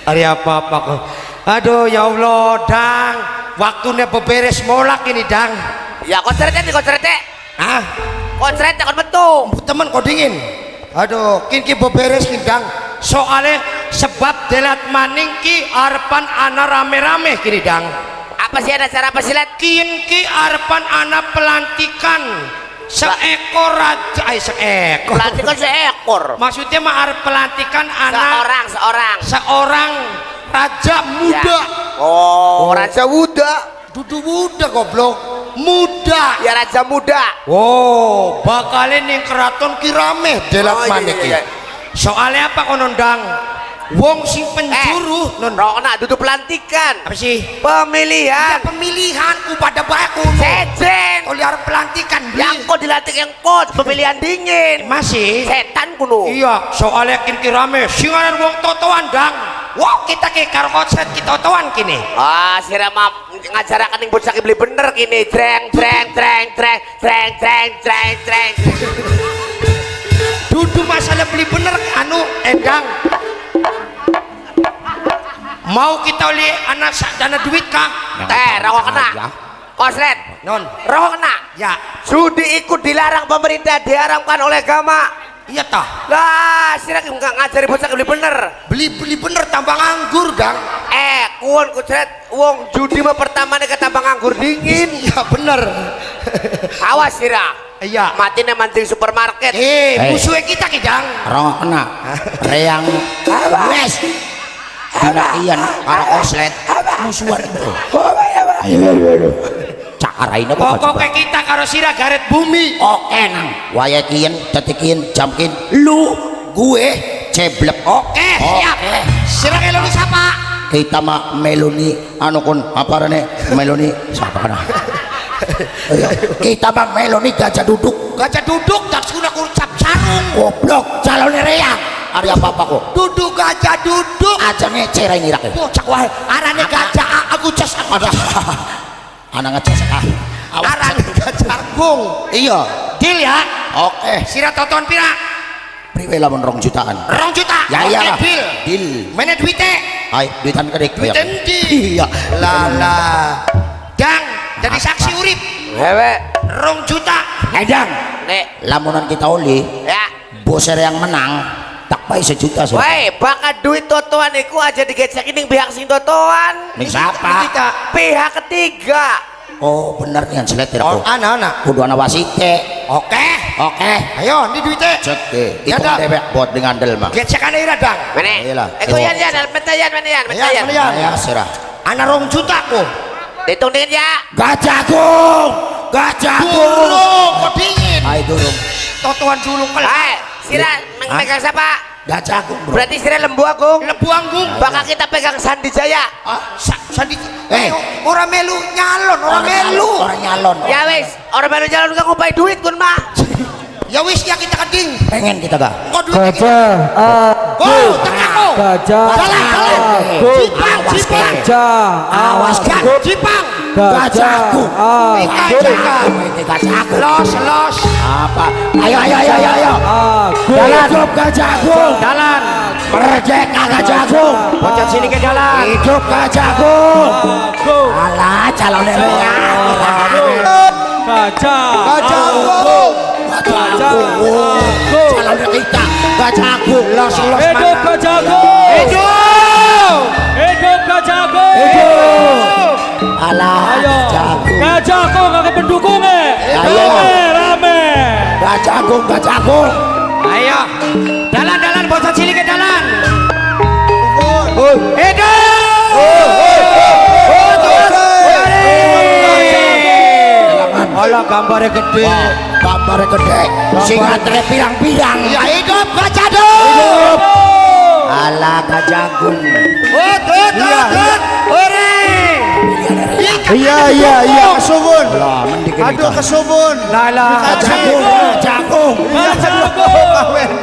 Hari apa kok. Aduh ya Allah, Dang. Waktunya beberes molak ini, Dang. Ya konsretnya nih konsretnya. Ah, Konsretnya kon betul. temen kok dingin. Aduh, kini beberes nih, Dang. Soalnya sebab delat maning ki arpan ana rame-rame kini, Dang. Apa sih ada cara apa silat? Ki arpan ana pelantikan seekor raja, seekor. Pelantikan seekor. Maksudnya mah arep pelantikan anak seorang raja muda. Ya. Oh, raja muda. Dudu muda goblok. Muda. Ya raja muda. Wow, bakalin yang keraton kirame delat manik. Iya. Soalnya apa konon, Dang? Wong sing penjuru non rokna dudu pelantikan. apa sih? Pemilihan. Ya pemilihan pada baku. Sejen. Kalau arep pelantikan Yang kok dilantik yang kot pemilihan dingin. masih Setan kuno. iya, soalnya kini rame singaran wong totoan, Dang. Wah, kita ke karo konsep kita totoan kini. Ah, sira mah ngajarakan yang bocah beli bener kini. Treng. Dudu masalah beli bener anu Dang. Mau kita lihat anak dana duit kah? Rokok kena. Koslet. Non. Rokok kena. Ya, Judi ikut dilarang pemerintah, diharamkan oleh agama. iya tah. Lah, sira enggak ngajari bocah beli bener. Beli bener tambah nganggur, Dang. Kuon kucret wong judi mah pertama nih ketambang anggur dingin. Iya bener. Awas sira. Iya. Mati nih manting supermarket. Musuhnya kita ki, Dang. Rong kena reang wes dinakian para koslet musuhan bro. Ayo cakarain apa Pokoknya kita karo sira garet bumi. oke nang wayakian tetikin jamkin lu gue ceblek Oke, siap. Sira keloni siapa? kita mah meloni anu kun apa rene meloni siapa kana kita mah meloni gajah duduk Gajah duduk tak sudah kucap sarung. goblok calonnya reang hari apa kok Duduk gajah duduk. aja ngecer ini rakyat Bocak wae. Arane gajah aku cas ada anak ngecas arane gajah gung. iya Deal ya. oke Sira toton pira? priwe lamun 2 jutaan 2 juta. ya Oke, iyalah deal. deal Mana duitnya? ayo duitan kedek Duit endi? iya Lala. Dang, jadi saksi urip. Hewe. 2 juta. edang Nek. lamunan kita oli Ya. boser yang menang tak baik 1 juta so Woi, bakat duit totoan iku aja digecek ini pihak sing totoan. ning siapa Kita. Pihak ketiga. oh bener nih selet Oh, aku anak. kudu anak wasite Oke. oke Ayo, ini duitnya. cek deh Ya, itu dah. dewek buat dengan del mah Gecekan ira, Dang. Mana? Iyalah. Kuyan ya, mentayan. Ayan. ya serah Anak 2 juta ko. Hitung dingin ya. gajagung Durung, kok dingin. ayo durung Totoan dulu kelak. Hai, sira megang siapa? gajagung bro Berarti sira lembu agung. Lebu anggung. Bakal kita pegang Sandi Jaya. Sandi. Eh. Orang melu nyalon, orang melu. orang nyalon Ya wis, orang baru jalan gak ngupai duit kun mah. Ya wis ya kita keding. pengen kita gak Kok duit kita. Gajah Oh, tengah ko. Gajah Jalan. Jipang, awas jipang. ke Gajah awas ke Jipang. gajagung gajagung Los. apa ayo Jalan hidup gajagung Jalan. merdeka gajagung Bocah sini ke jalan. hidup gajagung alah calon reang Gajah gajagung calon kita gajagung Los Hidup mana? Gajagung Hidup. Hidup Gajagung alah Ayo gajagung Gajagung kakek pendukungnya Ayo. Rame gajagung Ayo. Jalan bocah sini ke jalan. Hidup. Olah gambarnya gede. gambarnya gede sing antre pirang-pirang Ya hidup Gajagung. hidup alah gajagung Ore. Iya kesumun lah mending Aduh kesumun Lala. gajagung Gajagung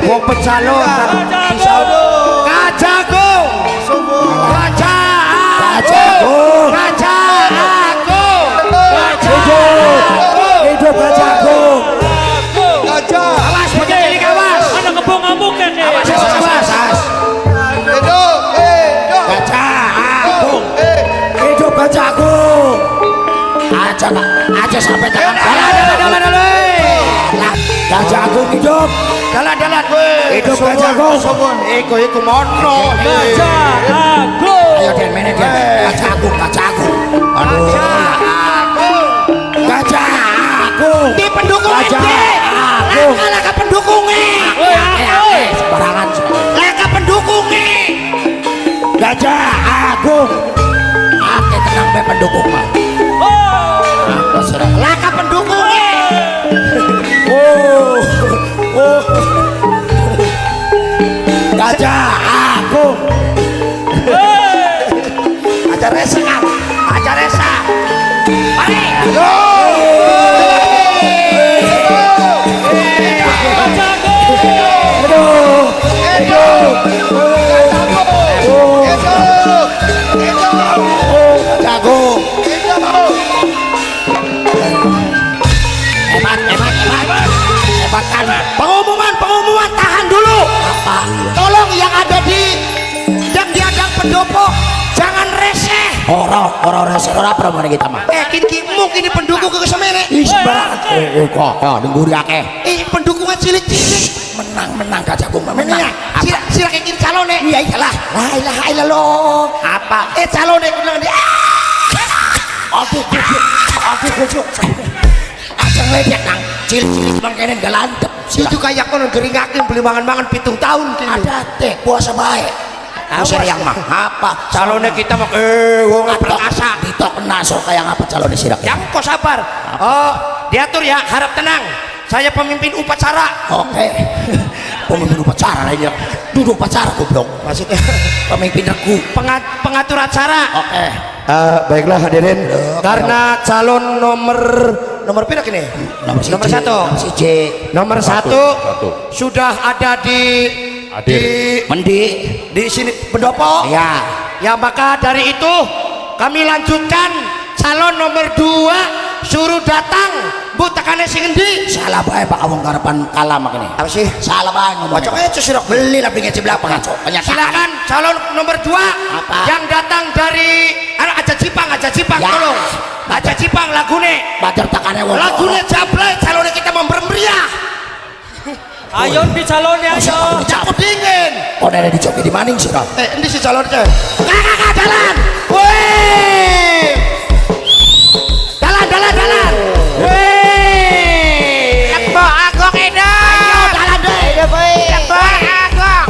Mau pencalon. Gajagung Gajagung. gajagung hidup gajagung Awas bocah cilik awas. Ada kebong ngamuk kan Awas. hidup hidup. Dalan weh. Hidup Gajah Agung. Iku mono. Gajah Agung. Ayo Den mene Den. Gajah Agung. Aduh. Gajah Agung. Di pendukung Gajah SD. Agung. Laka pendukungnya. Sembarangan. Laka pendukungnya. Gajah Agung. Ate tenang be pendukung mah. Laka pendukungnya. Gajah Agung. Aja resa kan. Aja resa. Mari. Jago. Hebat kan. Pengumuman tahan dulu. Apa? Tolong yang ada yang diadang pendopo jangan reseh. Orang rese ora perempuan kita mah. Mungkin ini pendukung ke semene. Ih sembarangan. Kok dengguri akeh. Pendukungnya cilik-cilik. Menang Gajah Agung menang. Sila kayak calon nih. Iya iyalah. La ilaha illallah. Apa? Calon nih bilang dia. Aku goblok. Ajang lecet nang cilik-cilik mangkene galantep. Itu kayak kono geringakin beli mangan-mangan 7 tahun kini. Ada teh puasa baik. Puasa yang mah apa? Calonnya kita mah wong perkasa. Ditok kena sok kayak apa calonnya sirak. Yang kok sabar. Oh, diatur ya, harap tenang. Saya pemimpin upacara. Oke. Pemimpin upacara ini. Duduk upacara goblok. Maksudnya Pemimpin regu. pengatur acara. Oke. Baiklah hadirin, karena calon nomor pira kini? Nomor 1. Nomor 1 sudah ada di sini pendopo. Ya. Ya maka dari itu kami lanjutkan calon nomor 2 suruh datang bu tekane sing endi? Salah bae Pak Awang karepan kalah makanya. Apa sih? Salah bae ngomong. Cocok aja sirok. Beli lah pinggir sebelah pengacok. Silakan calon nomor 2 Apa? yang datang dari Aja Cipang Ya. tolong. Aja Cipang lagune. Bajar takane wong. Lagune jablay calonnya kita membermeriah. Ayo di calonnya ayo. Aku dingin. Oh nene dicoki di maning sih kau. Ini si calonnya. Kakak jalan. Wih. Jalan. Wih. Lembo Agung itu. Ayo jalan deh. Lembo Agung.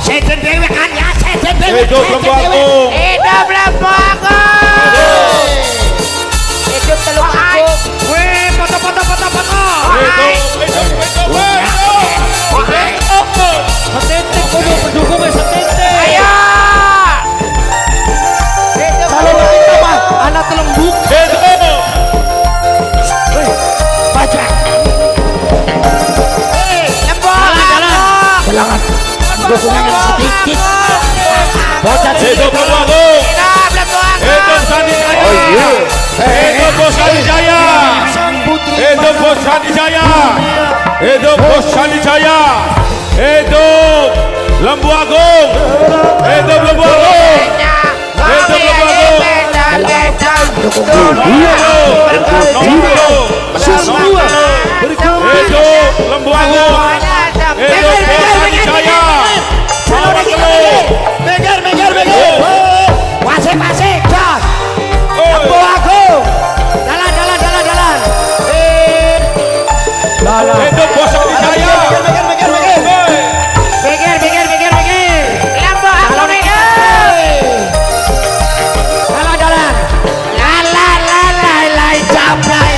Sejen dewe kan ya. Sejen dewe. Hidup Lembo Agung. Hidup Lembo Agung. Hidup Teluk Agung. Wih, foto. Setentik kudu pendukungnya setentik. Ayo. Calonnya kita mah anak telembuk. Baca. Lembo Agung. Kelangan. Dukungan yang sedikit. Bocah Hidup Lembo Agung. Hidup Lembo Agung. Hidup Sandi Jaya. Hidup Bos Sandi Jaya. Hidup Bos Sandi Jaya. Hidup Bos Sandi Jaya. Hidup Lembu Agung. Hidup Lembu Agung. Hidup Lembu Agung. Hidup Lembu Agung. Hidup Bos Sandi Jaya. Nomor telur. Megar. Pasik, gas. Lembu Oi. Agung. Jalan. Hidup Bos Sandi Jaya. Megar. Oi. Lembo Agung itu. Jalan. Jablay.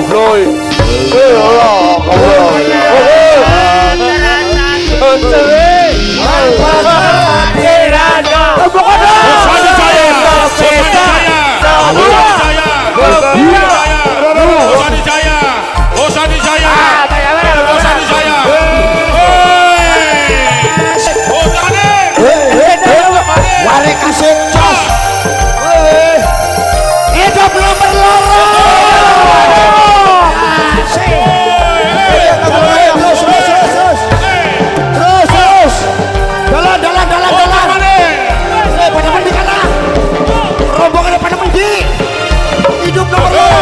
Floy. Bosani Jaya. Bosani Jaya. Wari kasih jos. Hidup nomor loro. Terus. Dalan. Pada mendi kana. Rombongan pada mendi. Hidup nomor loro.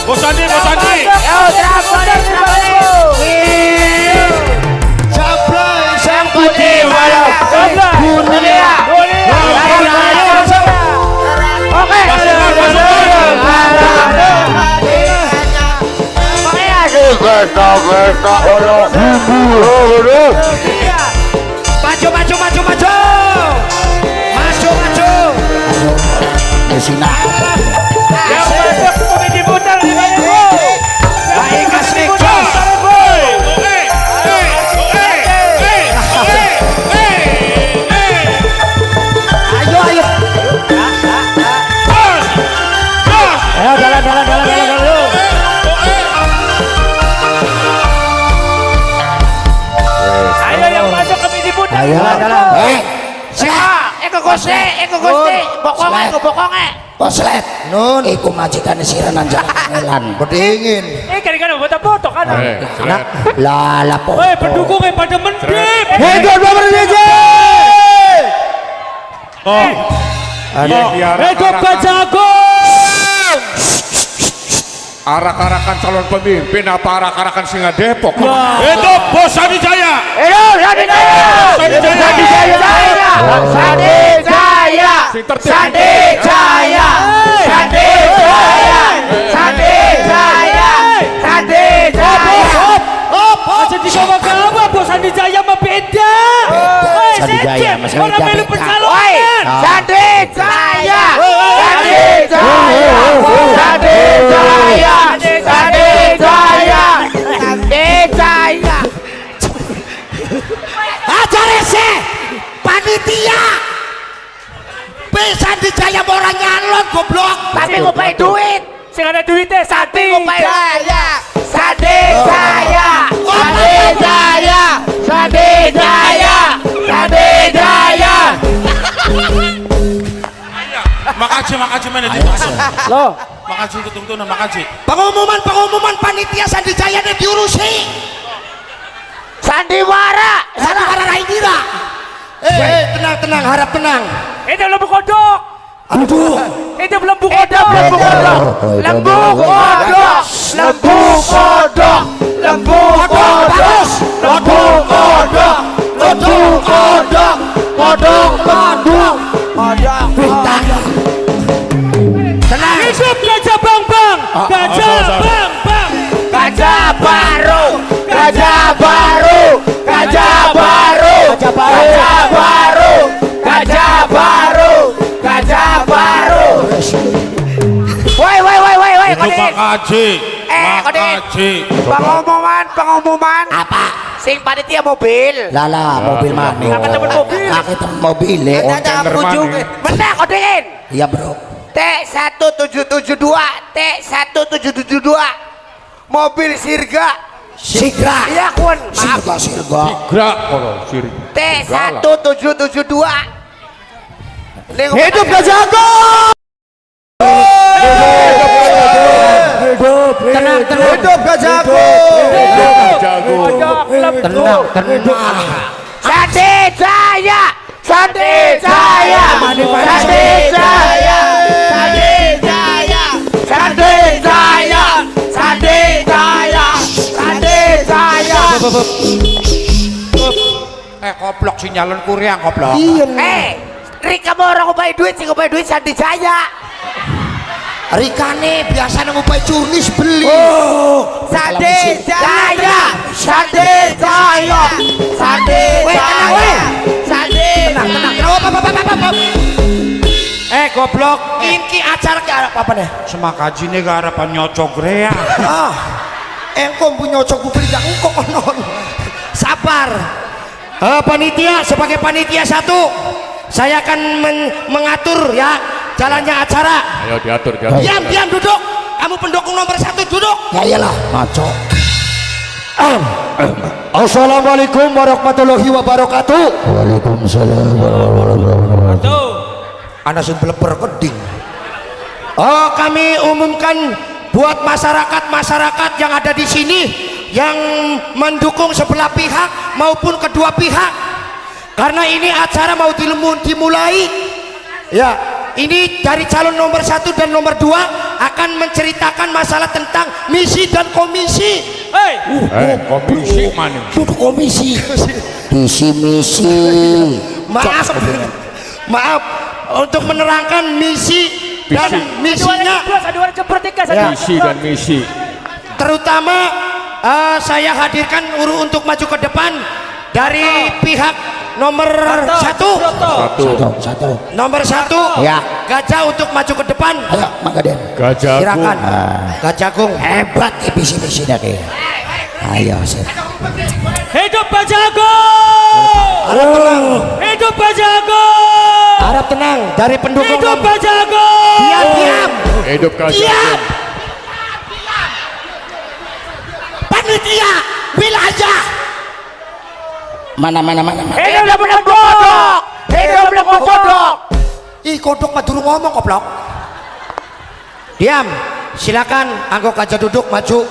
Bosani. Sang putih walau dunia. Maju. Mesina. Baik kasih jos. Ayo. Ayo dalan. Ayo yang masuk ke midi putar. Ayo. Eko Gusti. Bokonge. Poslet. Nun. Iku majikan siranan jalan ngelan. Bedingin. Kadang-kadang buat foto kan. Lala po. Pendukungnya pada mendip. Hidup nomor DJ. Hidup Kejagung. Arak-arakan calon pemimpin apa arak-arakan singa Depok? Itu Bosani Jaya. Masih di bawah kamu, Bosani Jaya mah beda. Sandi Jaya, Mas Orang beda, melu beda. pencalonan. Ajar ese panitia. Bisa dijaya orang nyalon goblok. Tapi ngupai duit. Sing ada duitnya Sandi Jaya. Makasih mana di Loh, makasih ketungtunan makasih. Pengumuman panitia Sandi Jaya ini diurusi. Sandiwara Raidira. Tenang, harap tenang. itu lembu kodok. Aduh. Itu lembu kodok. Tenang. Hidup Gajah Bang. Woi, Itu makasih. Pengumuman. Apa? Sing panitia mobil. Lala mobil mana? Kakak temen mobil. Kakak temen mobil ya. Ada ujung. Benar kodein. Iya bro. T1772. Mobil Sirga Sigra. Iya kun, maaf. Sirga. Gerak kalau siri. T1772. Hidup Gajah Agung. Tenang, tenang. Hidup Gajah Agung. Jago. Tenang, tenang. Sandi Jaya, Sandi Jaya, Sandi Jaya, Sandi Jaya, Sandi Jaya, Sandi Jaya, Sandi Jaya. Koplok sinyalan kuriang koplok. Rika mau orang ngupai duit, sih ngupai duit Sandi Jaya. Rikane biasa ngupai curnis beli. Sandi Jaya, Sandi Jaya, Sandi Jaya, Sandi Jaya. Goblok, ini acara ke arah apa nih? Semakaji nih ke arah nyocok rea. Engkau punya cok beli gak engkau konon. Sabar. Panitia sebagai panitia satu, saya akan mengatur ya jalannya acara. Ayo diatur, diatur. Diam duduk. Kamu pendukung nomor 1 duduk. Ya iyalah, ngaco. Assalamualaikum warahmatullahi wabarakatuh. Waalaikumsalam warahmatullahi wabarakatuh. Anak sun beleber keding. Kami umumkan buat masyarakat yang ada di sini yang mendukung sebelah pihak maupun kedua pihak, karena ini acara mau dimulai ya. Ini dari calon nomor 1 dan nomor 2 akan menceritakan masalah tentang misi dan komisi. Komisi mana? Duduk komisi. Misi. Maaf untuk menerangkan misi dan misinya. Misi dan misi. Terutama saya hadirkan untuk maju ke depan dari pihak nomor 1. Satu. Nomor 1 Ya. Gajah untuk maju ke depan. Ayo, Mangga Den. Gajah Silakan. Gajah Agung. Hebat misi-misinya kayak. Ayo, sip. Hidup Gajah Agung. Harap tenang. Hidup Gajah Agung. Harap tenang dari pendukung. Hidup Gajah Agung. Diam. Hidup gajah. Panitia wilayah. Mana. Hidup bener kodok, hidup bener kodok. Ih, kodok mah dulu ngomong koplok. Diam. Silakan anggok Gajah duduk maju.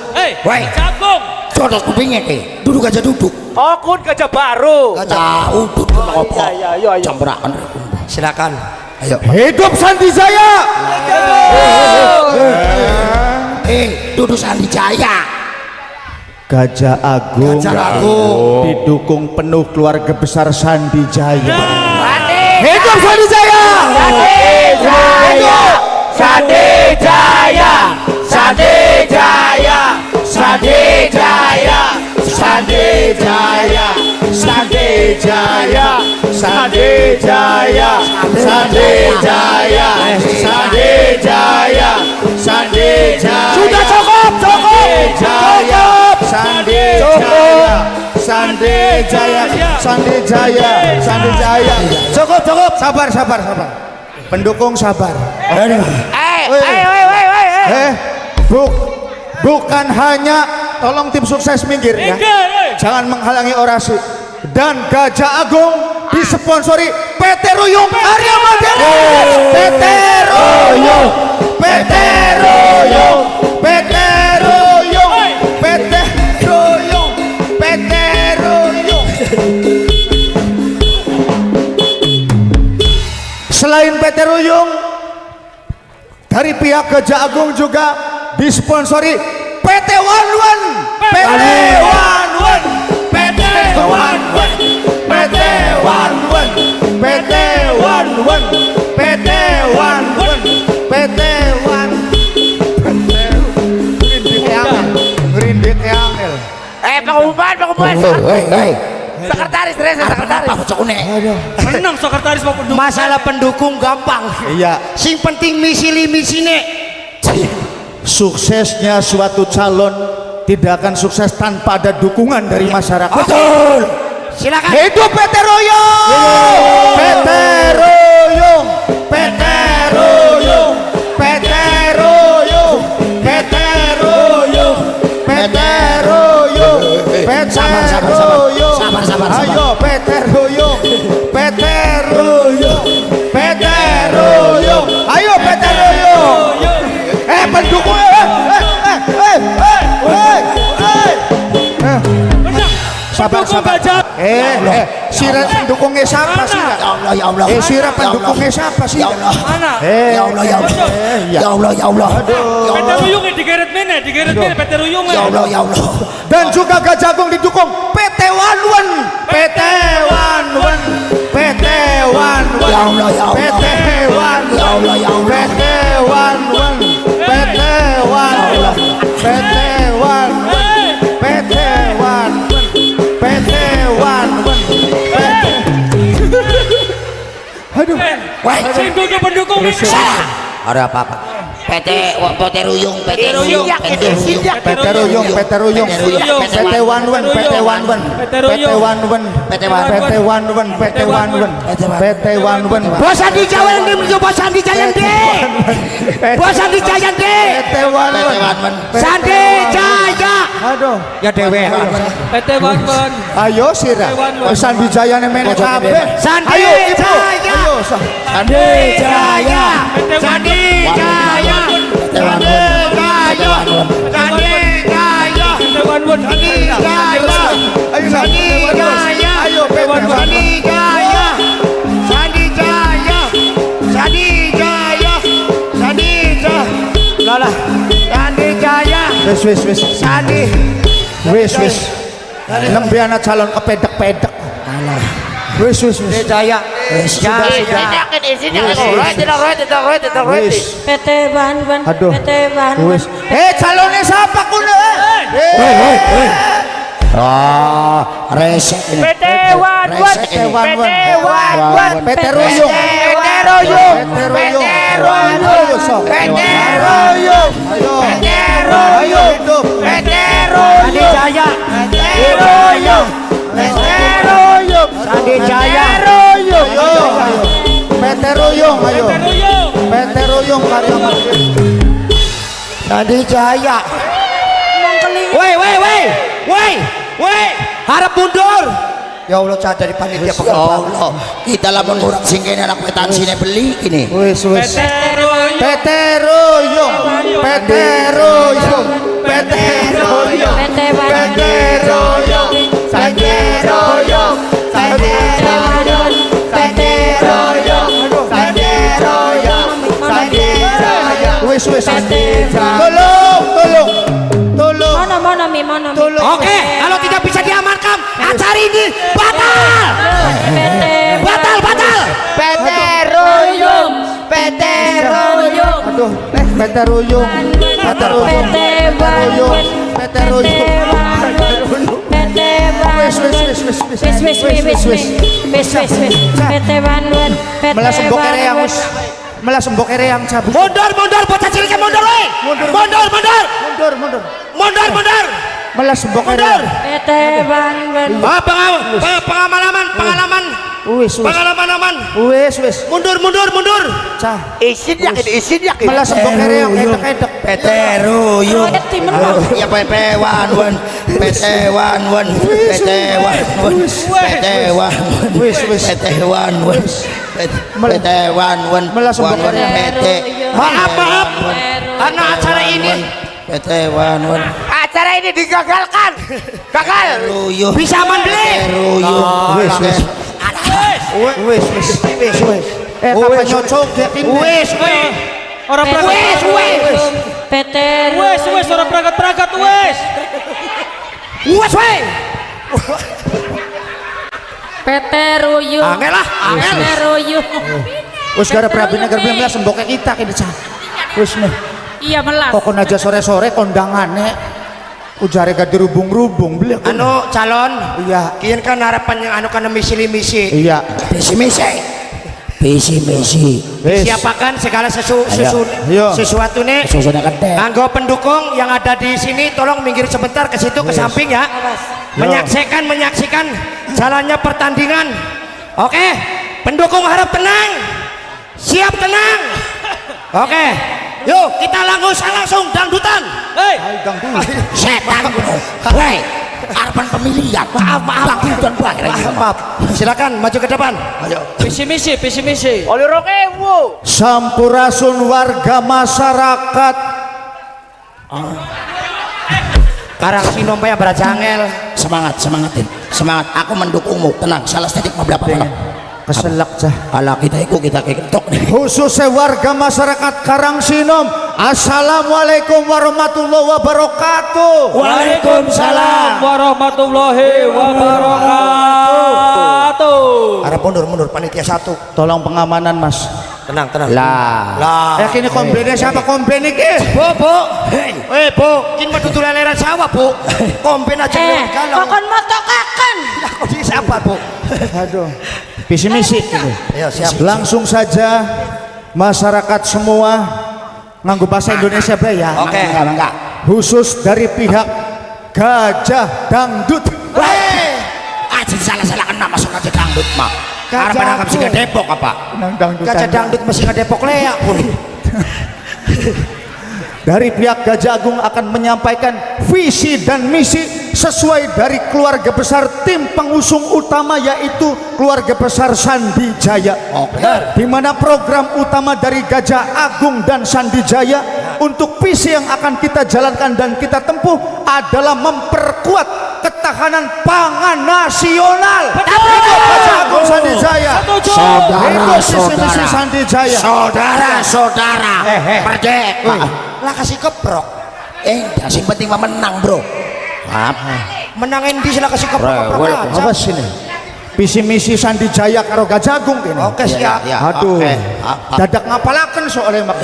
Woi, Gajah Agung. jodoh kupingnya kayak. Duduk aja duduk. Oh kun Gajah baru. Tahu duduk ngopo. Iya. Cambrakan. Silakan. Ayo. Hidup Sandi Jaya. Duduk Sandi Jaya. Gajah Agung. Gajah Agung. Didukung penuh keluarga besar Sandi Jaya. Hidup Sandi Jaya, Sandi Jaya, Sandi Jaya, Sandi Jaya, Sandi Jaya, Sandi Jaya, Sandi Jaya, Sandi Jaya, Sandi Jaya, Sandi Jaya. Sudah cukup. Sandi Jaya, Sandi Jaya. Cukup. Sabar. Pendukung sabar. Bukan hanya tolong tim sukses minggir ya. Jangan menghalangi orasi. Dan Gajah Agung disponsori PT Ruyung Arya Madani. PT Ruyung. Selain PT Ruyung, dari pihak Gajah Agung juga disponsori PT Wanwan, pengumuman. Sekretaris. Menang sekretaris mau pendukung. Masalah pendukung gampang. Iya, Sing penting misine. suksesnya suatu calon tidak akan sukses tanpa ada dukungan dari masyarakat. Betul. Silakan. Hidup PT Ruyung. PT Ruyung. PT Ruyung. PT Ruyung. PT Ruyung. PT Ruyung. Sira pendukungnya siapa sih? Ya Allah, ya Allah. Sira Ya Allah. pendukungnya siapa sih? Ya Allah. Mana? Ya Allah, ya Allah. Ya. Ya Allah, ya Allah. PT Ruyung digeret mana? Digeret mana PT Ruyung? Ya Allah, ya Allah. Dan juga Gajah Agung didukung PT Wanwen. PT Wanwen. PT Wanwen. Ya Allah, ya Allah. PT Wanwen. Ya Allah, ya Allah. PT Wanwen. PT Wanwen. PT Wanwen. PT Wanwen. PT Wanwen. Aduh. Wah, Pendukung pendukung salah. Ada apa-apa? PT Ruyung, PT Ruyung, PT Ruyung, PT Ruyung, PT Ruyung, PT Wanwen, PT Wanwen, PT Wanwen, PT Wanwen, PT Wanwen, PT Wanwen, Bosan di Jawa yang menuju bosan di Jayante. Bosan di Jayante. PT Wanwen, Sandi Jaya. aduh, Ya dewe. PT Wanwen. ayo Sira, Sandi Jaya nemene kabeh, Sandi ayo ibu, Jaya. ayo Sandi Jaya. Sandi Jaya. Sandi Jaya. Sandi Jaya. PT Wanwen. Sandi Jaya. ayo Sandi Jaya. ayo Sandi Jaya. Sandi Jaya. Sandi Jaya. Sandi Jaya. Lala. Sandi Jaya. wis, Sandi. wis, nembe anak calon kepedek-pedek, wis, Jaya. Jaya. wis, PT Wanwen, aduh, PT Wanwen, wis, calonnya siapa kuno? Resek ini. PT Wanwen. Resek PT ini. Wanwen, PT Ruyung, PT Ruyung, ayo sok, PT Ruyung, ayo hidup, PT Sandi Jaya. Sandi Jaya. PT Ruyung, ayo, PT Ruyung. PT Ruyung karya Martin. Sandi Jaya. Woi, harap mundur. Ya Allah, cah dari panitia Ya Allah, kita lah mengurang singkene anak petan sini beli ini. Wis, PT Ruyung. PT Ruyung, PT Ruyung, PT Ruyung, PT PT Wanwen, Ruyung, Sandi Ruyung, Sandi Ruyung, Sandi Ruyung, Sandi Ruyung, Sandi Ruyung. Wis, tolong, mana mi. Oke, kalau tidak bisa diamankan, acara ini batal. Batal. PT Ruyung, PT Ruyung, aduh, PT Ruyung, PT Ruyung, PT Ruyung, PT Ruyung. PT Wanwen, Melas sembok kereang, wis. Melas sembok kereang cabut. Mundur, bocah ciliknya mundur, woi. Mundur. Melas sembok Mundur. kereang. PT Wanwen, Pengalaman. Wis. Mundur. Cah. Isin yakin. Melas sembok kereang, edek-edek. PT Ruyung. Reti menang. Ya PT Wanwen, PT Wanwen, PT Wanwen, PT Wanwen, Wis. PT Wanwen, PT Wanwen, Melas sembok kereang. PT. Maaf. Karena acara ini PT Wanwen. Acara ini digagalkan. Gagal. Ruyung. bisa aman beli. Ruyung. Wis. Kapan nyocok ya ini? Wes. Orang berangkat. PT Wes, orang berangkat wes. Wes. PT Ruyung, Angel lah, angel. PT Ruyung. Wis gara prabi neger belum lah sembok kita kene cah. Wis nih. Iya melas. Kokon aja sore-sore kondangane. Ujare gak dirubung-rubung beli. Anu calon. Iya. Kian kan harapan yang anu kana misi. Iya. Visi misi. Siapakan segala Ayo. sesuatu nih. Susunan kedek. Anggo pendukung yang ada di sini tolong minggir sebentar ke situ ke samping ya. Menyaksikan jalannya pertandingan. Oke, pendukung harap tenang. Siap tenang. Oke. Yuk kita langsung dangdutan. Hei, Setan. Hei, harapan pemilihan. Maaf. Dangdutan Maaf. Silakan maju ke depan. visi misi. Oleh rokewu. Sampurasun warga masyarakat. Karang sinom ya berajangel. Semangat, semangatin. Semangat. Aku mendukungmu. Tenang. Salah sedikit mau berapa mana? Keselak cah. Kalau kita ikut kita kekentok nih. Khususnya warga masyarakat Karangsinom, assalamualaikum warahmatullahi wabarakatuh. Waalaikumsalam warahmatullahi wabarakatuh. Arep mundur panitia 1. Tolong pengamanan mas. Tenang. Lah. Kini komplainnya siapa komplain ini? Bu. Bu, kin mah tutul leleran sawah, Bu. Komplain aja lewat galau. Kokon motokaken. Kok di siapa, Bu? Aduh. Visi misi ini. Ayo siap. Langsung saja masyarakat semua nganggo bahasa Indonesia Bre ya. Oke. Enggak. Khusus dari pihak Gajah Dangdut. Aja salah kena masuk aja dangdut mah. Gajah Karena menangkap sih aku. Depok apa? Gajah dangdut masih nggak Depok leak pun. Dari pihak Gajah Agung akan menyampaikan visi dan misi sesuai dari keluarga besar tim pengusung utama yaitu keluarga besar Sandi Jaya. Oke. Di mana program utama dari Gajah Agung dan Sandi Jaya untuk visi yang akan kita jalankan dan kita tempuh adalah memperkuat ketahanan pangan nasional. Hidup Gajah Agung Sandi Jaya. Hidup visi-misi Sandi Jaya. Saudara. Merdeka. Lah kasih keprok. Yang penting mah menang bro. Apa? Menang endi sih lah kasih keprok aja. Apa sini? Visi misi Sandi Jaya karo Gajah Agung ini. Oke siap. Aduh, Oke. dadak ngapalaken soalnya mak.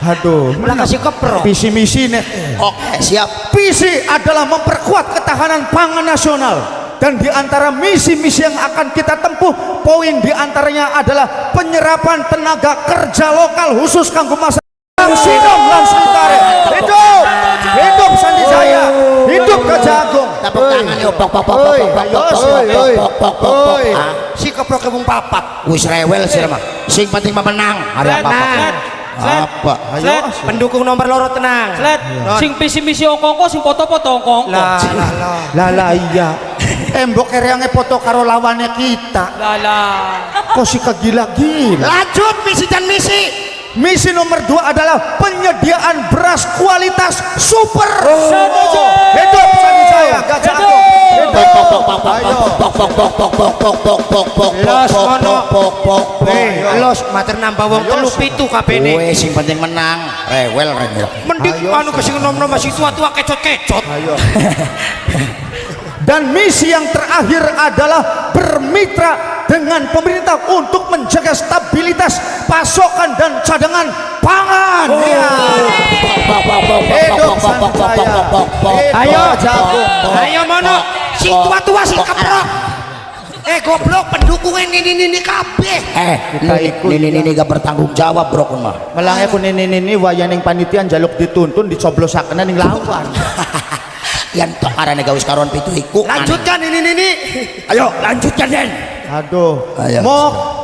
Aduh, Lah kasih keprok. visi misi nih. Oke siap. Visi adalah memperkuat ketahanan pangan nasional. Dan di antara misi-misi yang akan kita tempuh, poin di antaranya adalah penyerapan tenaga kerja lokal khusus kanggo masyarakat Sinom lan sekitar. Hidup Sandi Jaya. Hidup Gajah Agung. Tepuk tangan yuk. Si keprok kebung papat. Wis rewel sih mah. Sing penting mah menang. Hari apa? Apa? Slet, Pendukung nomor loro tenang. slet, sing visi misi ongkongko, sing foto-foto ongkongko. Lah iya. Embok kereange foto karo lawannya kita. Lala. Kok si kegila-gila. Lanjut misi dan misi. Misi nomor 2 adalah penyediaan beras kualitas super. Setuju. Hidup Sandi Jaya, Gajah Agung. Los mono. Los mater nambah wong telu pitu kabene. Wes sing penting menang. Rewel. Mending anu kesing nom-nom masih tua-tua kecot-kecot. Dan misi yang terakhir adalah bermitra dengan pemerintah untuk menjaga stabilitas pasokan dan cadangan pangan. Hidup Sandi Jaya. Ayo Gajah Agung. Ayo mono. Sing tua-tua sing keprok. Goblok pendukungnya ini kabeh. Ini gak bertanggung jawab bro kun mah. Melangnya kun ini wayaning panitian jaluk dituntun dicoblosaken ning lawan. Yang tok arane gawis karon pitu iku. Lanjutkan ini. Ayo lanjutkan Den. Aduh. Ayo.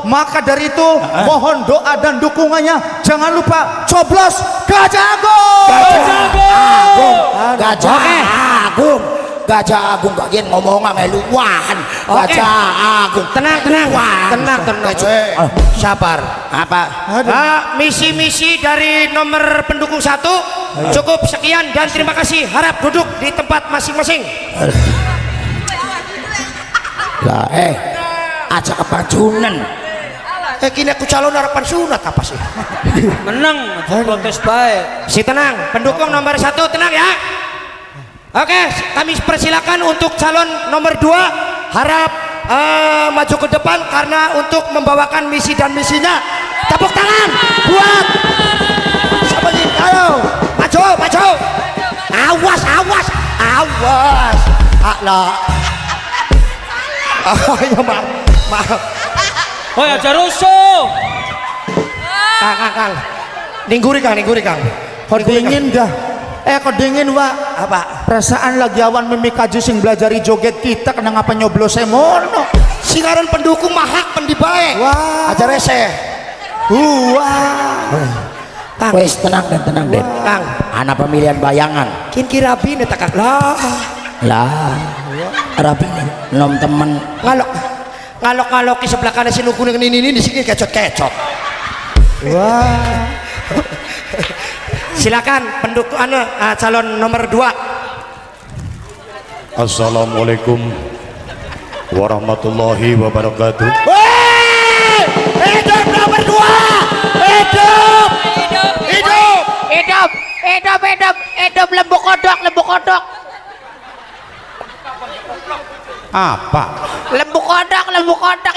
Maka dari itu mohon doa dan dukungannya. Jangan lupa coblos Gajah Agung. Gajah Agung bagian ngomong meluan. Gajah Agung. Tenang. Sabar. Apa? Misi-misi dari nomor pendukung 1 cukup sekian dan terima kasih. Harap duduk di tempat masing-masing. Lah aja kepancunan. Kini aku calon harapan sunat apa sih? Menang, protes baik. Si tenang, pendukung nomor 1 tenang ya. Oke, kami persilakan untuk calon nomor 2 harap maju ke depan karena untuk membawakan misi dan misinya. Tepuk tangan buat siapa sih? Ayo, maju. Awas. Alah. Ayo, maaf. Oh ya jarusuh. Kang. Ningguri Kang. Kok dingin dah. Kok dingin wa. Apa? Perasaan lagi awan mimikaju sing belajari joget kita kena ngapa nyoblos mono. Singaran pendukung mahak pendibae. Wah. Aja rese. Kang. Wes tenang Den. Kang. Anak pemilihan bayangan. Kin kirabi nih takak Lah. Rapi nom temen. Ngalok di sebelah kanan si nuku ini di sini kecot. Wah. Silakan pendukung calon nomor 2. Assalamualaikum warahmatullahi wabarakatuh. Hidup nomor 2. Hidup. Hidup lembu kodok. Apa? Lembu kodok,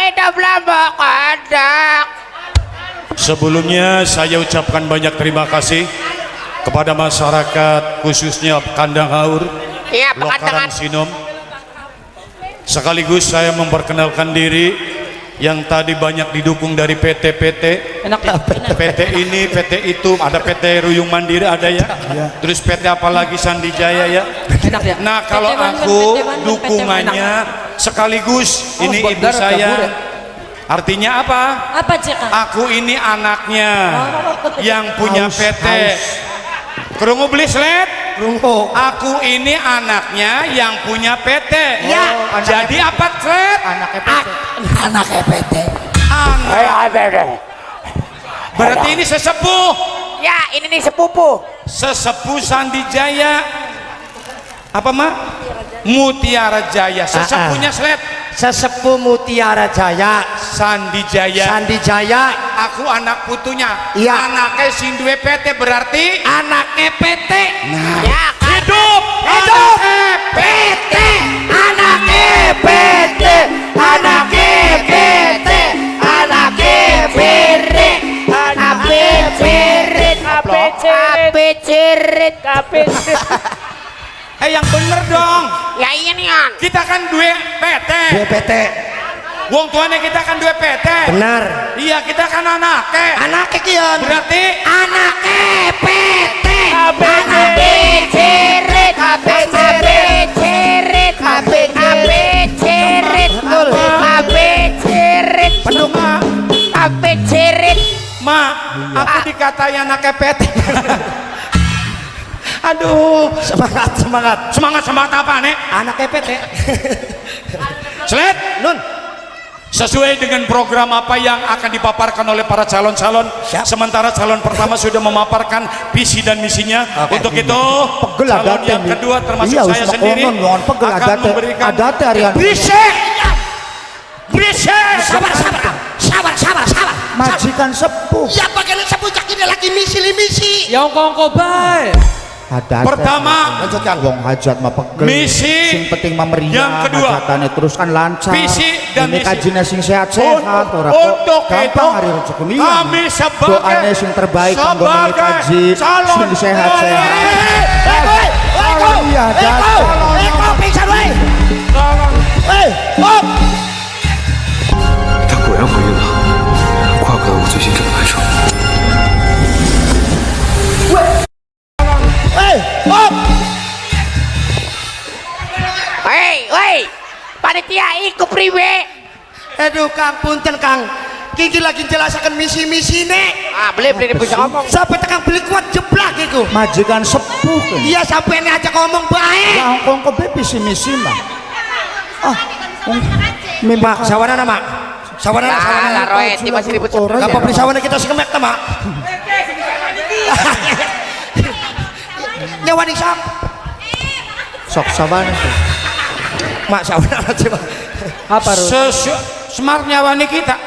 hidup lembu kodok. Sebelumnya saya ucapkan banyak terima kasih kepada masyarakat khususnya Kandang Haur, Iya, Lokaran pengandangan. Sinom. Sekaligus saya memperkenalkan diri yang tadi banyak didukung dari PT-PT. Enak tak? PT ini, PT itu, ada PT Ruyung Mandiri ada ya. Terus PT apalagi Sandijaya ya. Enak ya? Nah kalau PT Bandung, aku PT Bandung, dukungannya sekaligus Oh, ini buat ibu darat, saya. dapur ya? Artinya apa? Apa cek? Aku ini anaknya yang punya PT. Kerungu beli sled? Rungkuk. Aku ini anaknya yang punya PT. Ya. Jadi apa sled? Anaknya PT. Anak EPT. Berarti ini sesepuh. Ya, ini nih sepupu. Sesepuh Sandijaya. Apa mak? Mutiara Jaya. Sesepuhnya sled. Sesepuh Mutiara Jaya. Sandijaya. Sandijaya. Aku anak putunya. Iya. Anaknya Sindue PT berarti Anaknya PT. Ya, hidup. Hidup. PT. Anaknya PT. Anaknya PT. Anaknya PT. Ape cirit. Yang bener dong. Ya iya nih an. Kita kan dua PT. PT. Wong tuanya kita kan dua PT. Benar. Iya kita kan anaknya. Anaknya kian. Berarti Anaknya PT. Ape cirit. Penuh mak. Ape cirit. Ma, aku dikatai anaknya PT. Aduh, semangat. Semangat apa nek? Anaknya PT. Sled. Nun. Sesuai dengan program apa yang akan dipaparkan oleh para calon-calon. Siap. Sementara calon pertama sudah memaparkan visi dan misinya. Oke. Untuk itu Pegel calon adate yang nih. kedua termasuk Iya, saya wis sendiri makonon, jangan pegel akan adate. memberikan Adate Arian. Berisik. Sabar. Majikan sepuh. Ya bagaimana sepucak ini lagi misi. Yang kongko bae. Adate. Pertama, Lanjutkan. Wong hajat mah pegel. Misi. Sing penting mah meriah. Yang kedua. Hajatane terus kan lancar. Visi dan ini misi. kajine sing sehat-sehat ora kok. Untuk itu Gampang hari rezeki liyan. kami sebagai doane sing terbaik kanggo nang kaji calon sing sehat-sehat. Iya, Eko, pingsan wae. 他果然回应了，怪不得我最近这么难受。 Woi, panitia ikut priwe. Aduh Kang, punten Kang. Kiki lagi jelasakan misi nek. Ah, beli bisa ngomong. Sampai tekan beli kuat jeblak iku. Majikan sepuh kan. Iya sampai ini aja ngomong baik. Ya kong ke visi misi mah. Mak, sawana mak. Sawana. Lah, roe tiba sini ribut. Gak apa beli sawana kita sih kemek mak. Nyawa di sam. Sok saban. Mak sawana aja mak. Apa Rul? Smart nyawani kita.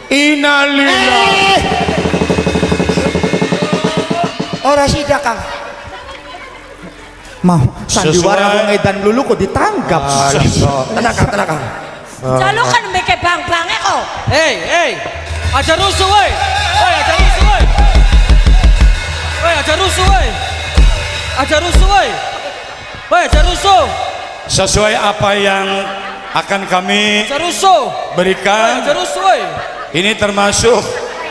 Innalillah. Ora sida Kang. Mau sandiwara Sesuai- wong edan lulu kok ditanggap. Tenang Kang. Jalukan meke bang-bange kok. Hei, aja rusuh woi. Aja rusuh. Sesuai apa yang akan kami Aja rusuh. berikan. Aja rusuh woi. Ini termasuk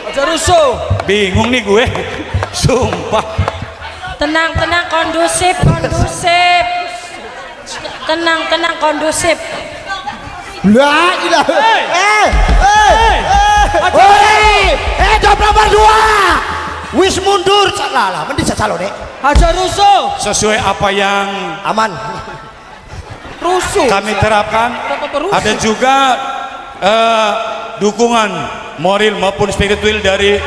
Aja rusuh. bingung nih gue. Sumpah. Tenang, kondusif. Tenang, kondusif. La ilaha. Job nomor 2. Wis mundur. Lah, mending calon nek. Aja rusuh. Sesuai apa yang Aman. Rusuh. kami terapkan. Kenapa rusuh? Ada juga dukungan moral maupun spiritual dari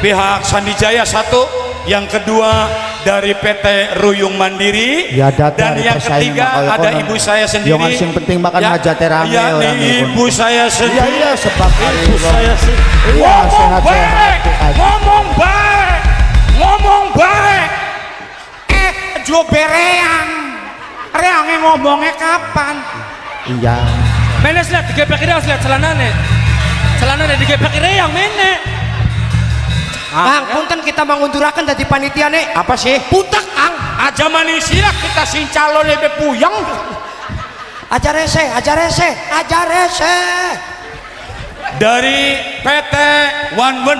pihak Sandijaya satu. Yang kedua dari PT Ruyung Mandiri. Ya, data dan hari yang persaingan ketiga makanya ada konon. ibu saya sendiri. Yang asing penting makan hajate rame ya, orang ibu saya sendiri. Iya iya sebab Ibu saya sendiri. Iya Ngomong sehat-sehat. baik, ngomong baik, ngomong baik. Jo bereang, reangnya ngomongnya kapan? Iya. Menes lihat digepek reang lihat celanane digepek reang menek. Kang, punten kita mengundurakan dari panitia nih. Apa sih? Putak, Kang. Aja manusia kita sing calon lebih puyeng. Aja rese. Dari PT One One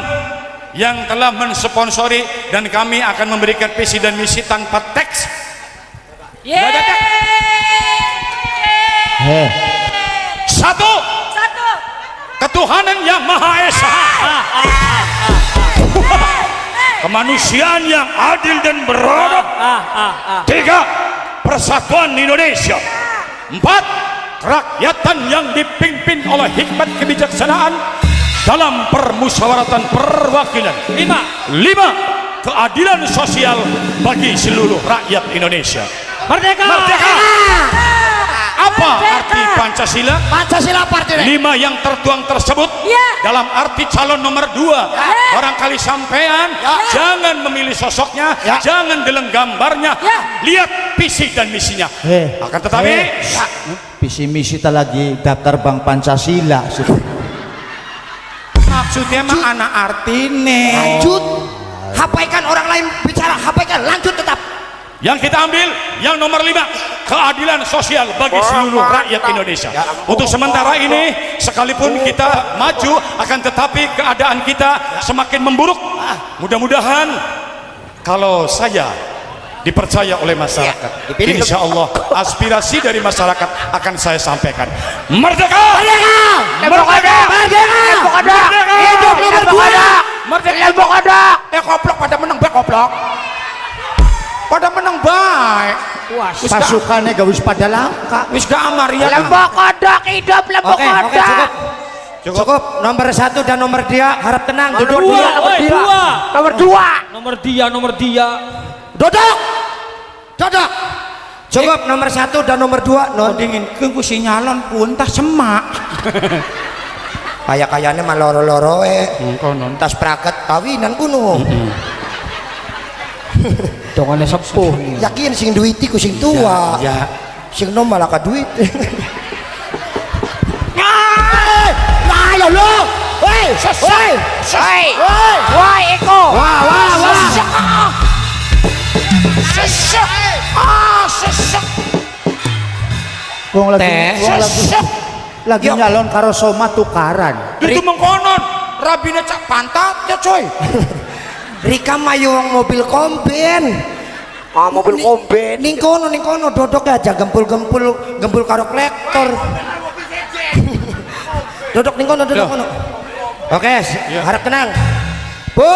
yang telah mensponsori dan kami akan memberikan visi dan misi tanpa teks. Satu, ketuhanan yang Maha Esa. Kemanusiaan yang adil dan beradab. Tiga, persatuan Indonesia. Empat, kerakyatan yang dipimpin oleh hikmat kebijaksanaan dalam permusyawaratan perwakilan. Lima, keadilan sosial bagi seluruh rakyat Indonesia. Merdeka. Apa arti Pancasila? Pancasila partai. 5 yang tertuang tersebut dalam arti calon nomor 2. Barangkali sampean jangan memilih sosoknya, jangan deleng gambarnya, lihat visi dan misinya. Akan tetapi visi misi kita lagi daftar Bank Pancasila. maksudnya mah anak artine. Lanjut. Hapaikan orang lain bicara, hapaikan, lanjut tetap. Yang kita ambil yang nomor 5, keadilan sosial bagi seluruh rakyat Indonesia. Untuk sementara ini sekalipun kita maju, akan tetapi keadaan kita semakin memburuk. Mudah-mudahan kalau saya dipercaya oleh masyarakat, insya Allah aspirasi dari masyarakat akan saya sampaikan. Merdeka! Hidup nomor 2. Merdeka! Koplok pada menang baik, koplok pada menang baik. Pasukannya gak wis pada langka. Wis gak amar ya. Lembok kodok hidup, lembok Oke, kodok. cukup. Nomor 1 dan nomor 2 harap tenang. Duduk. Nomor dua. Duduk. Cukup nomor 1 dan nomor 2. Non Dingin ku sinyalon pun tah semak. kayaknya mah loro-loro tas praket kawinan kuno. Dongane sepuh. Yakin sing duiti ku sing tua. Ya. Sing nom malah ka duit. Lo. Woi, Eko. Wong lagi nyalon karo Soma tukaran. Itu mengkonon rabine cak pantat ya coy. Rika mayung mobil komben. Mobil komben. Ning kono dodok aja gempul karo klektor. Dodok ning kono. Oke, harap tenang. Bu,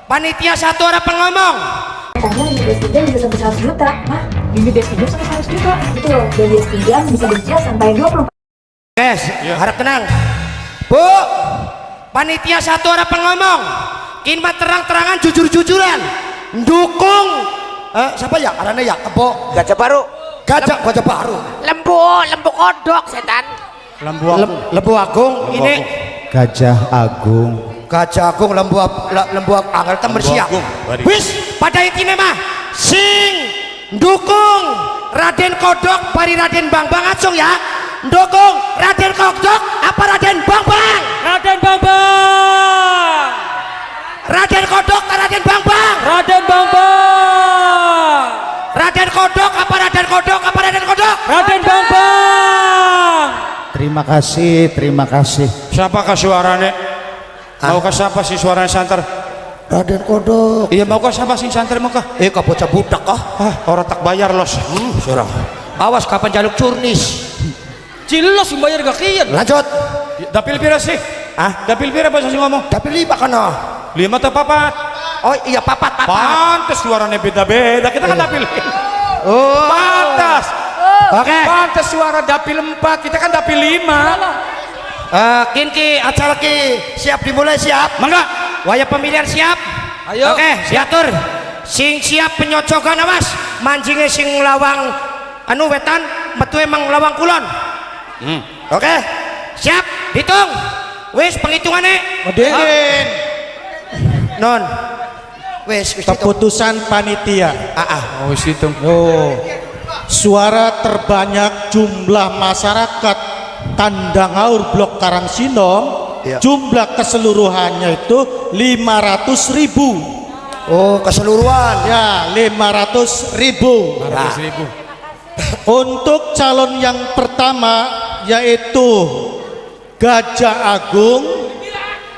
panitia 1 orang pengomong. Katanya limit pinjam bisa sampai 100 juta. Hah? Limit pinjam sampai 100 juta? Betul, dan limit pinjam bisa dicicil sampai 20. Guys, harap tenang. Bu, panitia 1 orang pengomong. Kinma terang-terangan jujur-jujuran. Dukung siapa ya? Karena ya Kebo. Gajah baru. Gajah baru. Lembu kodok setan. Lembu Agung. Ini Gajah Agung. Gajah Agung, lembu angel temen siap. Wis pada intinya mah sing dukung Raden Kodok bari Raden Bambang Acung ya. Dukung Raden Kodok apa Raden Bambang? Raden Bambang. Raden Kodok atau Raden Bambang? Raden Bambang. Raden Kodok apa Raden Kodok apa Raden Kodok? Raden Bambang. Terima kasih. Siapakah suaranya? Mau ke siapa sih suaranya santer? Raden Kodok. Iya mau ke siapa sih santer mau ke? Kau bocah budak kah? Orang tak bayar los. Surah. Awas kapan jaluk curnis. Jelas bayar gak kian. Lanjut. Dapil pira sih? Dapil pira bahasa sih ngomong? Dapil 5 kana. 5 atau papat? Oh iya papat. Pantes suaranya beda-beda. Kita kan dapil. Oh. Pantas. Oke. Pantes suara dapil 4. Kita kan dapil 5. Kinki acara ki siap dimulai siap. Mangga. Waya pemilihan siap. Ayo. Oke, diatur. sing siap penyocokan awas mancingnya sing lawang anu wetan metu emang lawang kulon. Oke siap hitung wis penghitungannya Modern. non wis Keputusan panitia. Oh situ. Oh, suara terbanyak jumlah masyarakat Kandang Haur Blok Karangsinom, Iya. jumlah keseluruhannya itu 500.000. oh keseluruhan Ya, 500.000. 100.000. Untuk calon yang pertama yaitu Gajah Agung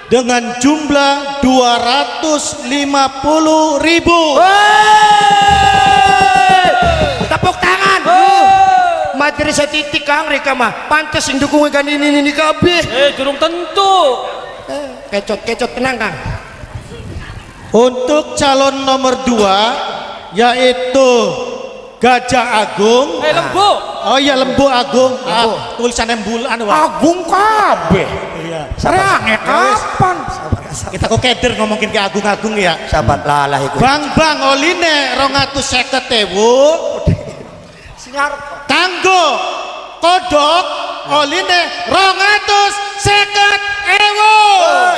dengan jumlah 250.000. tepuk tangan materi setitik kang reka mah pantes sing dukung kan ini kabeh Durung tentu. kecot tenang kang. Untuk calon nomor 2 yaitu Gajah Agung. Lembu. Oh iya Lembu Agung. Tulisan bulan Agung kabeh Iya. serange kapan Kita kok keder ngomongin ke Agung-Agung ya. sahabat lalah iku Bang oline 250.000. Kanggo kodok oline 250.000.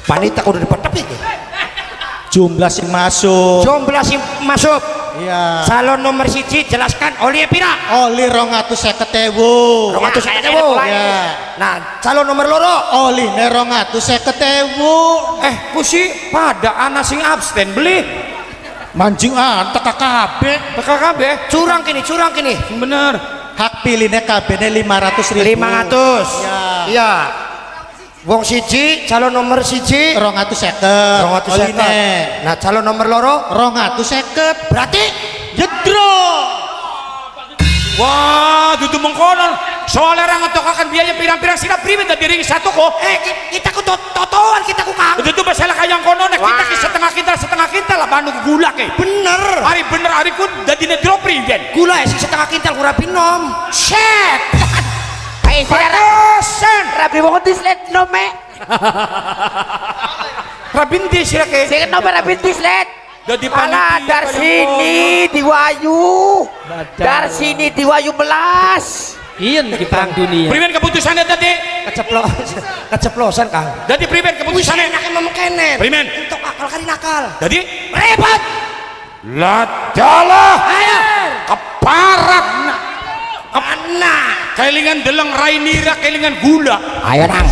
panita kudu dipetep iki Jumlah sing masuk. jumlah sing masuk Iya. salon nomor 1 jelaskan oli pira Oli 250.000. 250.000 Ya. nah calon nomor loro Oline 250.000. Kusi pada anak sing abstain beli. Mancing teka kabeh. PKKB. curang kini Bener. Hak pilihnya kabehnya 500.000. 500 Ya. iya wong 1 calon nomor 1 250. Oline nah calon nomor loro 250. berarti Jedro. Wah, dudu mengkonon. Soalnya orang ngetokakan biaya pirang-pirang sila pribadi dari ring satu kok. kita ku totoan kita ku kang Itu masalah kayak konon kita ki setengah kintal lah bandung gula ke. bener Bener hari kun jadi nedro priben. gula ya sing setengah kintal kurang binom set Ay, Patosan Rabi mo ko dislet no me. Rabindi sila ke. Sige no me rabi dislet. Jadi Ala panitia dar sini diwayu. Dar sini diwayu melas. Iyan di perang dunia. Priben keputusannya tadi. keceplosan kang Jadi priben keputusannya. enakin ngomong kenen Priben. untuk akal kali nakal Jadi repot ladalah ayo keparat mana kelingan deleng rainira kelingan gula. ayo nang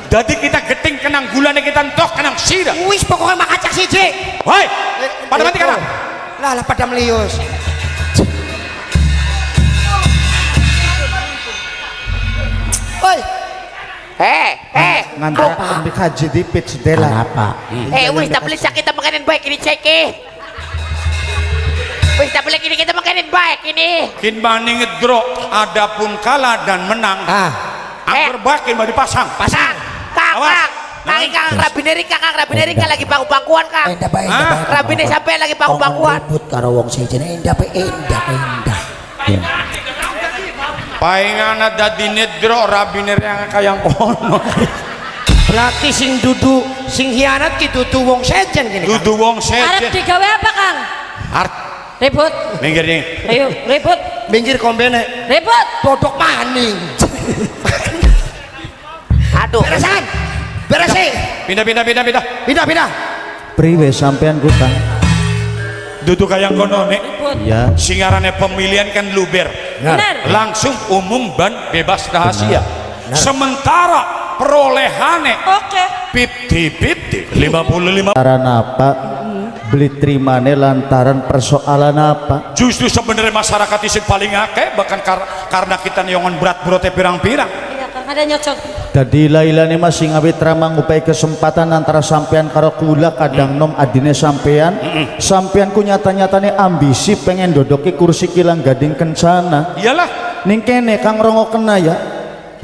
Jadi kita geting kenang gulanya kita entok kenang sira. wis pokoknya makacak siji Woi, pada mati kana. lah pada melius woi Ngantrak ambil haji di pitch dela. Wis tak boleh sakit makanan baik ini cek Wis tak boleh kita makanan baik ini. Kin bani ngedro, adapun kalah dan menang. Anggur bakin mau dipasang. Pasang. Awas. Kakak Rabineri lagi bangku-bangkuan Kang. Rabine sampai lagi bangku-bangkuan. ribut karo wong siji endah Paingan ada di nedro rabiner yang kayang kono. berarti sing dudu sing hianat gitu tuh wong sejen gini Kang. Dudu wong Arep sejen. digawe apa Kang? Art Ribut. minggir nih. Ayo ribut. minggir kombene Ribut. dodok maning Aduh. beresan beresi Pindah. pindah Priwe sampean Kang? Dudu kayang kono nek. Ribut. Ya. Singarane pemilihan kan luber. Benar. Langsung umum dan bebas rahasia. Sementara perolehane Oke. 50-50 55. Lantaran apa? Beli terimane lantaran persoalan apa? Justru sebenarnya masyarakat isik paling akeh bahkan karena kita nyongon berat berote pirang-pirang. Iya Kang ada nyocok. Jadi lailane masing awit ramang ngupai kesempatan antara sampean karo kula kadang nom adine sampean. Sampean ku nyata-nyatane ambisi pengen dodoki kursi kilang gading kencana. Iyalah. Ning kene Kang Rongo kena ya.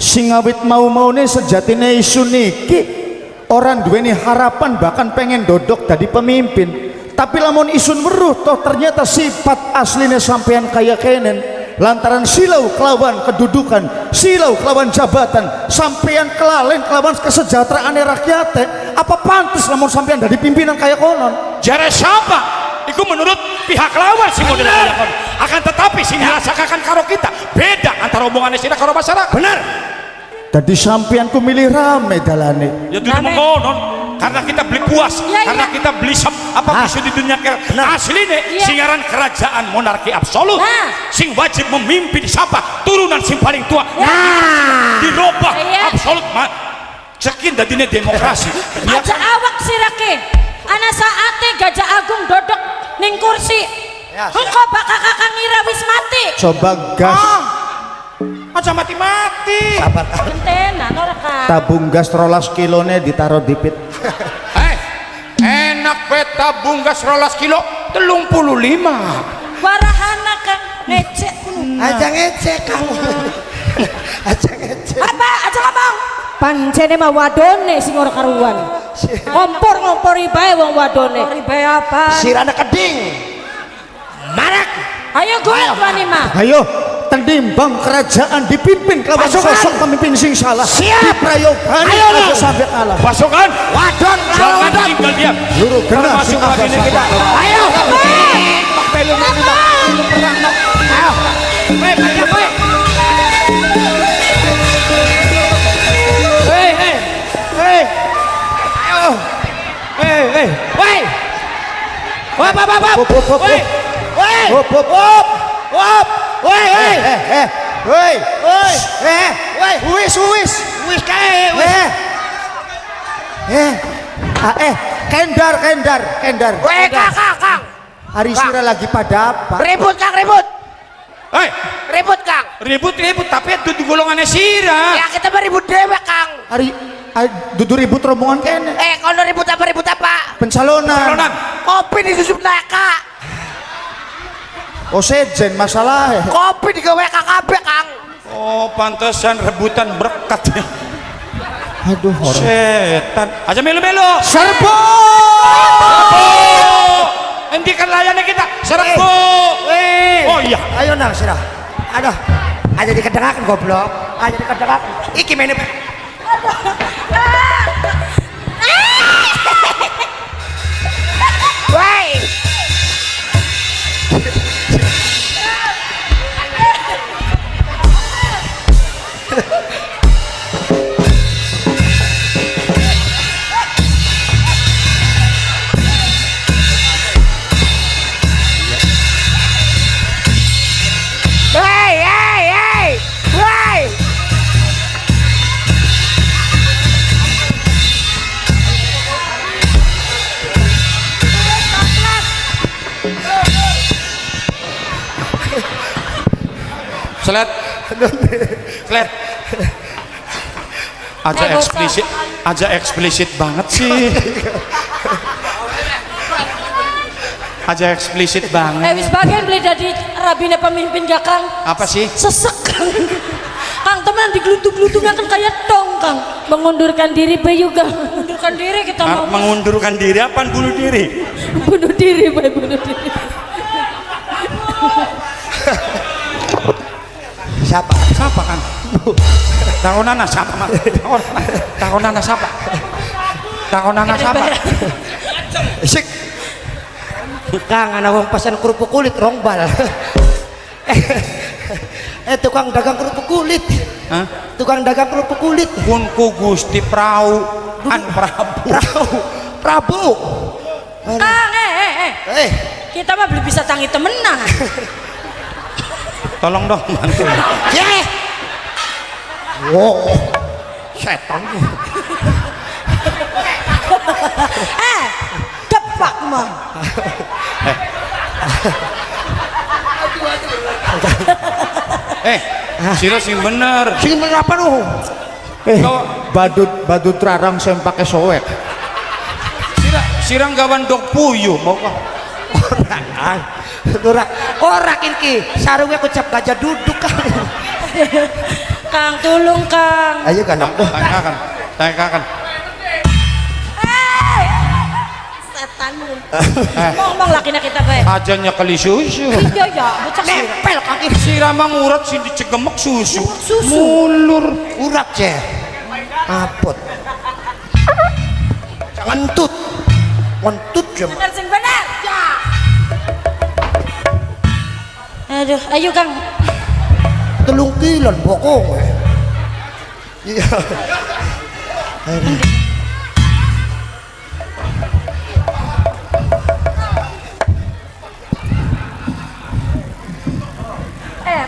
Sing awit mau-maune sejatine isu niki orang duweni harapan bahkan pengen dodok jadi pemimpin. Tapi lamun isun weruh toh ternyata sifat aslinya sampean kaya kenen lantaran silau kelawan kedudukan, silau kelawan jabatan, sampean kelalen kelawan kesejahteraan rakyat. Apa pantas lamun sampean dari pimpinan kayak konon? Jare siapa? Iku menurut pihak lawan sing model lakon. Akan tetapi sing dirasakan karo kita beda antara omongannya sira karo masyarakat. Benar. Jadi sampean ku milih rame dalane. Ya dudu mengonon karena kita beli puas, karena kita beli apa bisa di dunia asline singaran kerajaan monarki absolut. Sing wajib memimpin siapa? Turunan sing paling tua. Dirobah absolut. Cekin dadine demokrasi. Aja awak sirake. Ana saate Gajah Agung dodok ning kursi. Engko bakal kakang ngira wis mati. Coba gas. Aja mati-mati. Sabar. Gentenan ora kan. Tabung gas 12 kilone ditaruh di pit. Enak bet tabung gas 12 kilo 35. Warahana Kang ngecek. Aja ngecek Kang. Aja ngecek. Apa? Aja ngomong. Pancene mah wadone sing ora karuan. Ngompor-ngompori bae wong wadone. Ngompori bae apa? Sirana keding. Marak. Ayo gue tuani mah. Ayo tenimbang kerajaan dipimpin kelawan sosok pemimpin sing salah. Siap. Diprayogani aja sampai kalah. Pasukan Wadon lawan jangan wadon. tinggal diam. Luruh genah Termasuk sing lagi ada kita. Ayo. Pelung ini bak. Pelung perang no. Ayo. Weh, banyak weh. Ayo. Weh. Wop. Weh. Weh. Wop. Weh. Wis kae. Kendar. Weh Kang. Hari sira lagi pada apa? Ribut Kang, ribut. Hei, Ribut Kang. ribut tapi itu golongannya sira. Ya kita beribut dewe Kang. Hari dudu ribut rombongan kene. Kalau ribut apa? Pencalonan. Calonan. Kopi disusup neka. Oh sejen masalah. Kopi digawe KKB Kang. Oh, pantesan rebutan berkat. Aduh, Setan. Aja melu-melu. serbu. Hentikan layarnya kita. Serbu. Oh iya. Ayo nang sirah. Aduh. Aja dikedengaken goblok. Aja dikedengaken. Iki mene. Woi. Hey. Woi. Selet. Aja eksplisit banget sih. Aja eksplisit banget. Wis bagian beli dari rabine pemimpin gak Kang? Apa sih? Sesek Kang. Kang teman diglutung-glutungkan kayak tong Kang. Mengundurkan diri bae juga. Mengundurkan diri kita mau. Mengundurkan diri apa bunuh diri? Bunuh diri bae bunuh diri. Siapa kan? Takonana siapa? Takonana siapa? Sik. Kang ana wong pesan kerupuk kulit rongbal. Tukang dagang kerupuk kulit. Hah? Tukang dagang kerupuk kulit. Kunku Gusti Prabu. Prabu. Kang, kita mah belum bisa tangi temenan. Tolong dong bantu. Ye. Wow. Setan. Depak mah. Sira sing bener. Sing bener apa lu? Badut rarang saya pakai soek. Sira gawan dok puyuh mau kok. Ora iki sarungnya kecap gajah duduk kan. Kang tulung Kang. Ayo kan. Tanyakan. Setan kesehatanmu. Ngomong lagi na kita bae. Ajannya kali susu. Iya ya, bocah sih. Nempel kaki Sirama ngurat sih dicegemek susu. Susu. Mulur. urat je. Apot. Jangan ngentut. Ngentut je. Bener sing bener. Ya. Aduh, ayo Kang. Telung kilon bokong. Iya.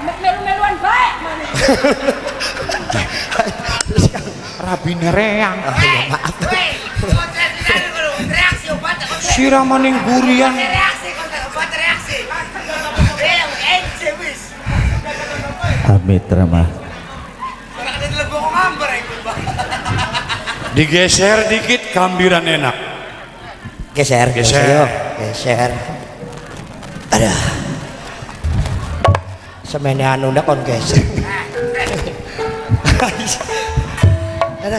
Melu-meluan baik. Rabine reang. Maaf. Reaksi obat. Sirama ning gurian. Reaksi obat reaksi. Ence wis. Amit ramah. Ada di lebok ngamber itu, Bang. Digeser dikit kambiran enak. Geser, Geser. yuk. Geser. Ada. Semene anu ndak kon geser. Ada.